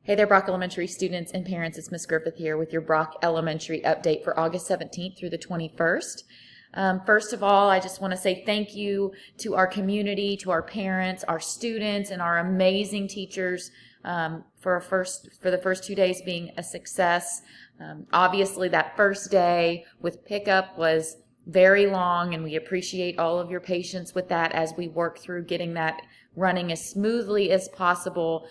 Hey there, Brock Elementary students and parents. It's Miss Griffith here with your Brock Elementary update for August 17th through the 21st. First of all, I just want to say thank you to our community, to our parents, our students, and our amazing teachers for the first 2 days being a success. Obviously, that first day with pickup was very long, and we appreciate all of your patience with that as we work through getting that running as smoothly as possible.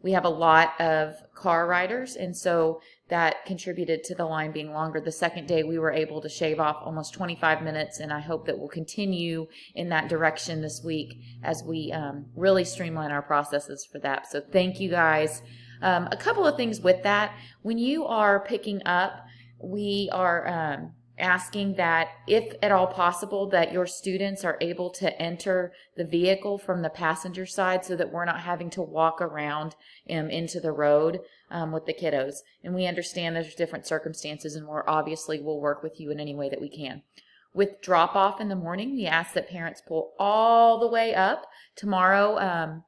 We have a lot of car riders, and so that contributed to the line being longer. The second day, we were able to shave off almost 25 minutes, and I hope that we'll continue in that direction this week as we really streamline our processes for that. So thank you guys. A couple of things with that. When you are picking up, we are asking that, if at all possible, that your students are able to enter the vehicle from the passenger side so that we're not having to walk around into the road with the kiddos. And we understand there's different circumstances, and we'll work with you in any way that we can. With drop off in the morning, we ask that parents pull all the way up. Tomorrow,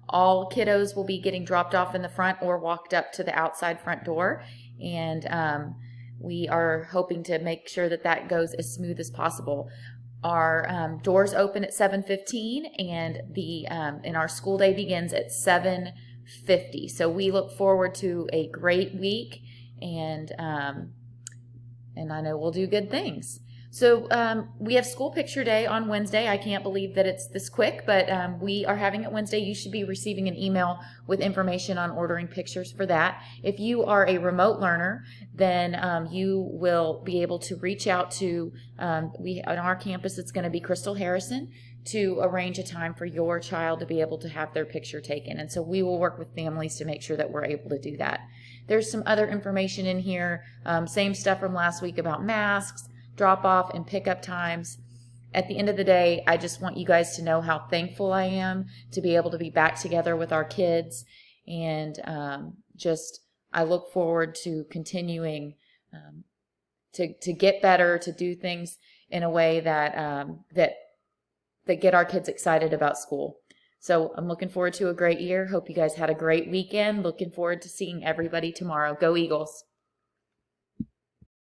all kiddos will be getting dropped off in the front or walked up to the outside front door. And we are hoping to make sure that goes as smooth as possible. Our doors open at 7:15, and our school day begins at 7:50. So we look forward to a great week, and I know we'll do good things. So we have school picture day on Wednesday. I can't believe that it's this quick, but we are having it Wednesday. You should be receiving an email with information on ordering pictures for that. If you are a remote learner, then you will be able to reach out to, on our campus, it's going to be Crystal Harrison, to arrange a time for your child to be able to have their picture taken. And so we will work with families to make sure that we're able to do that. There's some other information in here, same stuff from last week about masks, drop off and pickup times. At the end of the day, I just want you guys to know how thankful I am to be able to be back together with our kids, and I look forward to continuing to get better, to do things in a way that get our kids excited about school. So I'm looking forward to a great year. Hope you guys had a great weekend. Looking forward to seeing everybody tomorrow. Go Eagles.